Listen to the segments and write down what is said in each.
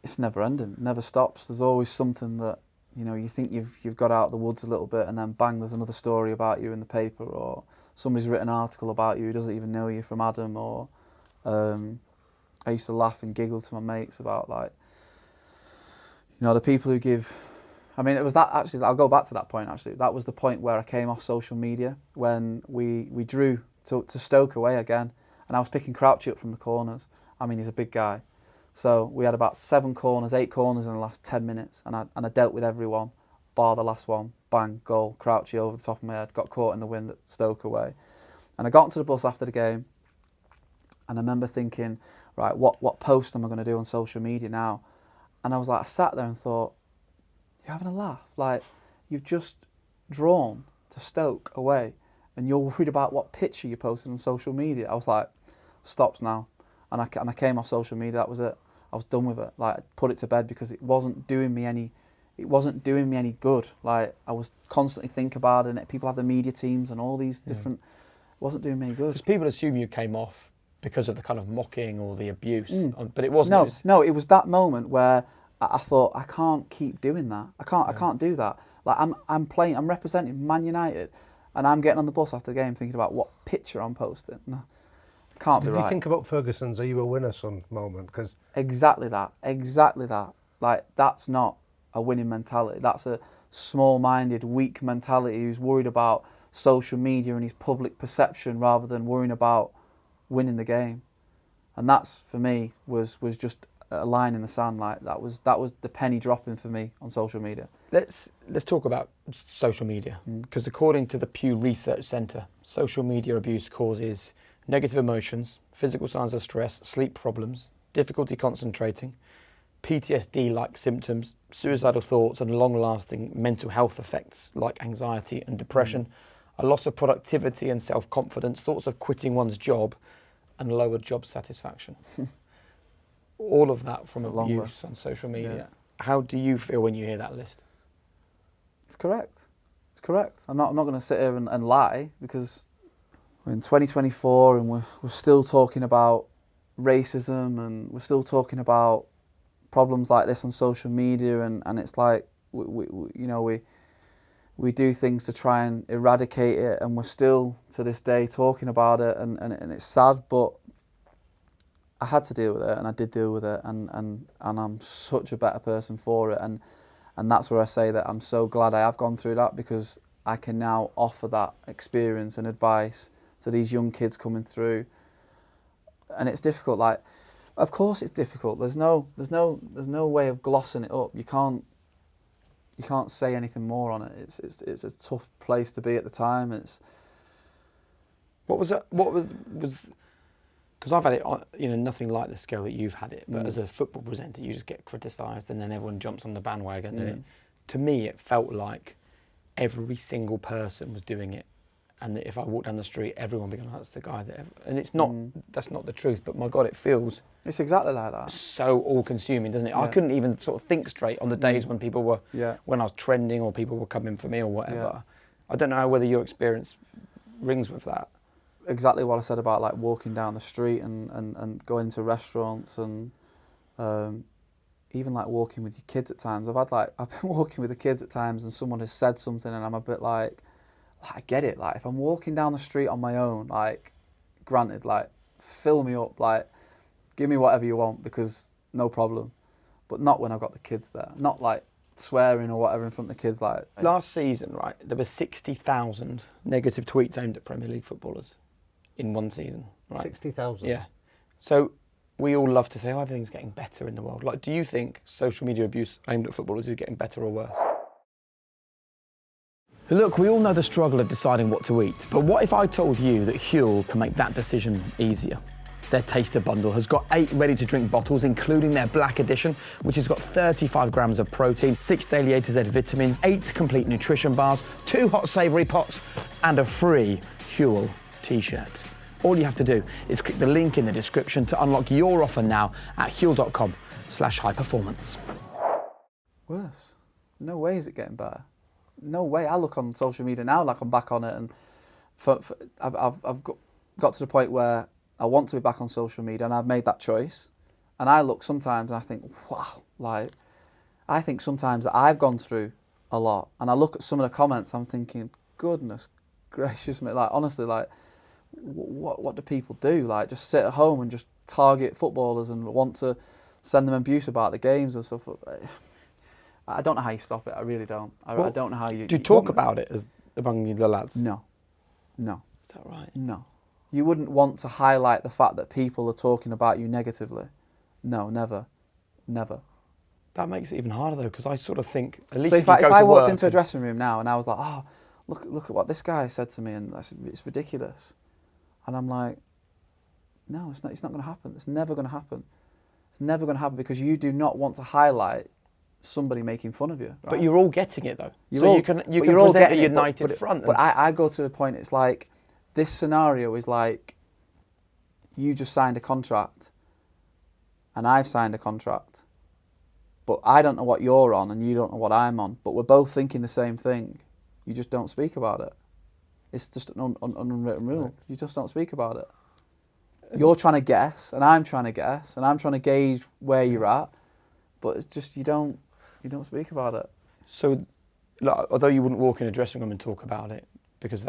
it's never ending, it never stops. There's always something that, you know, you think you've got out of the woods a little bit, and then bang, there's another story about you in the paper, or somebody's written an article about you who doesn't even know you from Adam. Or I used to laugh and giggle to my mates about, like, you know, the people who give. I mean, it was that, actually, I'll go back to that point, actually. That was the point where I came off social media, when we drew to Stoke away again, and I was picking Crouchy up from the corners. I mean, he's a big guy. So we had about 8 corners in the last 10 minutes, and I dealt with everyone, bar the last one, bang, goal, Crouchy over the top of my head, got caught in the wind at Stoke away. And I got onto the bus after the game, and I remember thinking, right, what post am I going to do on social media now? And I was like, I sat there and thought, you're having a laugh. Like, you've just drawn to Stoke away, and you're worried about what picture you posted on social media. I was like, stops now. And I came off social media, that was it. I was done with it. Like, I put it to bed because it wasn't doing me any good. Like, I was constantly thinking about it. People have the media teams and all these different, it wasn't doing me any good. Because people assume you came off because of the kind of mocking or the abuse, but it wasn't. No, it was that moment where I thought, I can't keep doing that. I can't do that. Like, I'm representing Man United, and I'm getting on the bus after the game thinking about what picture I'm posting. No, can't be right. Did you think about Ferguson's "Are you a winner, son" moment? Because exactly that. Like, that's not a winning mentality. That's a small-minded, weak mentality who's worried about social media and his public perception rather than worrying about winning the game. And that's, for me, was just a line in the sand. Like, that was the penny dropping for me on social media. Let's talk about social media, because according to the Pew Research Centre, social media abuse causes negative emotions, physical signs of stress, sleep problems, difficulty concentrating, PTSD-like symptoms, suicidal thoughts, and long-lasting mental health effects like anxiety and depression, a loss of productivity and self-confidence, thoughts of quitting one's job, and lower job satisfaction. All of that from abuse on social media. Yeah. How do you feel when you hear that list? It's correct. I'm not going to sit here and lie, because we're in 2024 and we're still talking about racism, and we're still talking about problems like this on social media, and it's like we do things to try and eradicate it, and we're still to this day talking about it, and it's sad, but I had to deal with it, and I did deal with it, and I'm such a better person for it, and that's where I say that I'm so glad I have gone through that, because I can now offer that experience and advice to these young kids coming through. And it's difficult. Like, of course it's difficult. There's no way of glossing it up. You can't say anything more on it. It's a tough place to be at the time. What was because I've had it, nothing like the scale that you've had it, but as a football presenter, you just get criticised, and then everyone jumps on the bandwagon. And to me, it felt like every single person was doing it, and that if I walked down the street, everyone would be going, "That's the guy that," and it's not. That's not the truth. But my God, it feels. It's exactly like that. So all-consuming, doesn't it? Yeah. I couldn't even sort of think straight on the days when people were, when I was trending or people were coming for me or whatever. Yeah. I don't know whether your experience rings with that. Exactly what I said about, like, walking down the street and going to restaurants, and even like walking with your kids at times. I've been walking with the kids at times, and someone has said something, and I'm a bit like, I get it. Like, if I'm walking down the street on my own, like, granted, like, fill me up, like, give me whatever you want, because no problem. But not when I've got the kids there. Not like swearing or whatever in front of the kids. Like, last season, right, there were 60,000 negative tweets aimed at Premier League footballers in one season. Right? 60,000? Yeah. So we all love to say, everything's getting better in the world. Like, do you think social media abuse aimed at footballers is getting better or worse? Look, we all know the struggle of deciding what to eat, but what if I told you that Huel can make that decision easier? Their Taster Bundle has got 8 ready-to-drink bottles, including their Black Edition, which has got 35 grams of protein, 6 daily A to Z vitamins, 8 complete nutrition bars, 2 hot savoury pots, and a free Huel t-shirt. All you have to do is click the link in the description to unlock your offer now at huel.com/highperformance. Worse. No way is it getting better. No way. I look on social media now like I'm back on it, and I've got to the point where I want to be back on social media, and I've made that choice. And I look sometimes and I think, wow, like, I think sometimes that I've gone through a lot, and I look at some of the comments, I'm thinking, goodness gracious me, like, honestly, like, what do people do? Like, just sit at home and just target footballers and want to send them abuse about the games and stuff. I don't know how you stop it. I really don't. I don't know how you... Do you talk about it as among the lads? No. Is that right? No. You wouldn't want to highlight the fact that people are talking about you negatively. No, never. Never. That makes it even harder though, because I sort of think, at least so if I walked into a dressing room now and I was like, oh, look at what this guy said to me, and I said, it's ridiculous. And I'm like, no, it's not going to happen. It's never going to happen. It's never going to happen, because you do not want to highlight somebody making fun of you. Right? But you're all getting it though. You can present a united front. But I go to a point, it's like, this scenario is like, you just signed a contract and I've signed a contract, but I don't know what you're on and you don't know what I'm on, but we're both thinking the same thing. You just don't speak about it. It's just an unwritten rule. Right. You just don't speak about it. You're trying to guess and I'm trying to guess and I'm trying to gauge where you're at, but it's just you don't speak about it. So, like, although you wouldn't walk in a dressing room and talk about it, because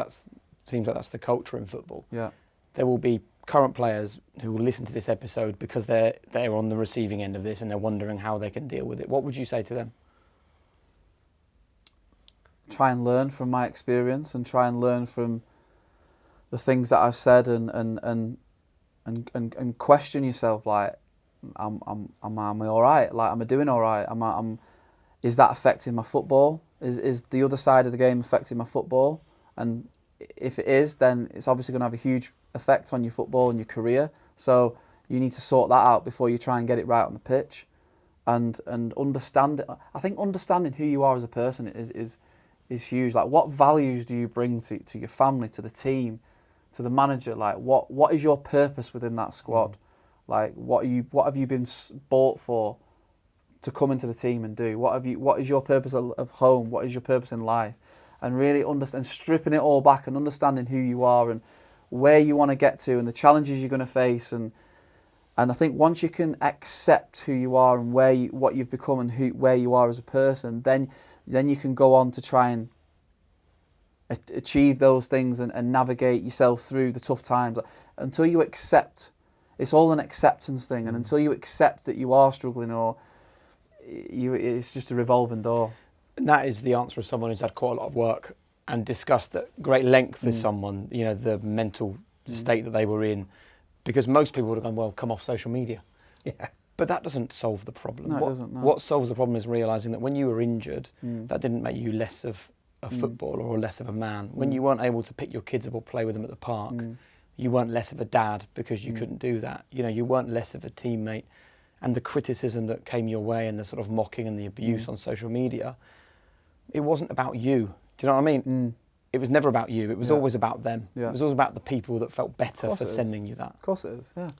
seems like that's the culture in football. Yeah. There will be current players who will listen to this episode because they're on the receiving end of this and they're wondering how they can deal with it. What would you say to them? Try and learn from my experience and try and learn from the things that I've said and question yourself, like, am I all right? Like, am I doing all right? Is that affecting my football? Is the other side of the game affecting my football? And if it is, then it's obviously going to have a huge effect on your football and your career. So you need to sort that out before you try and get it right on the pitch, and understand it. I think understanding who you are as a person is huge. Like, what values do you bring to your family, to the team, to the manager? Like, what is your purpose within that squad? Like, what have you been bought for to come into the team and do? What is your purpose of home? What is your purpose in life? And really understand, stripping it all back and understanding who you are and where you want to get to and the challenges you're going to face. And I think once you can accept who you are and what you've become and where you are as a person, then you can go on to try and achieve those things and navigate yourself through the tough times. Until you accept, it's all an acceptance thing, and until you accept that you are struggling, it's just a revolving door. And that is the answer of someone who's had quite a lot of work and discussed at great length with someone, the mental state that they were in, because most people would have gone, well, come off social media. Yeah. But that doesn't solve the problem. No, it doesn't. No. What solves the problem is realising that when you were injured, that didn't make you less of a footballer or less of a man. When you weren't able to pick your kids up or play with them at the park, you weren't less of a dad because you couldn't do that. You weren't less of a teammate. And the criticism that came your way and the sort of mocking and the abuse on social media, it wasn't about you. Do you know what I mean? It was never about you. It was always about them. Yeah. It was always about the people that felt better for sending you that. Of course it is, yeah.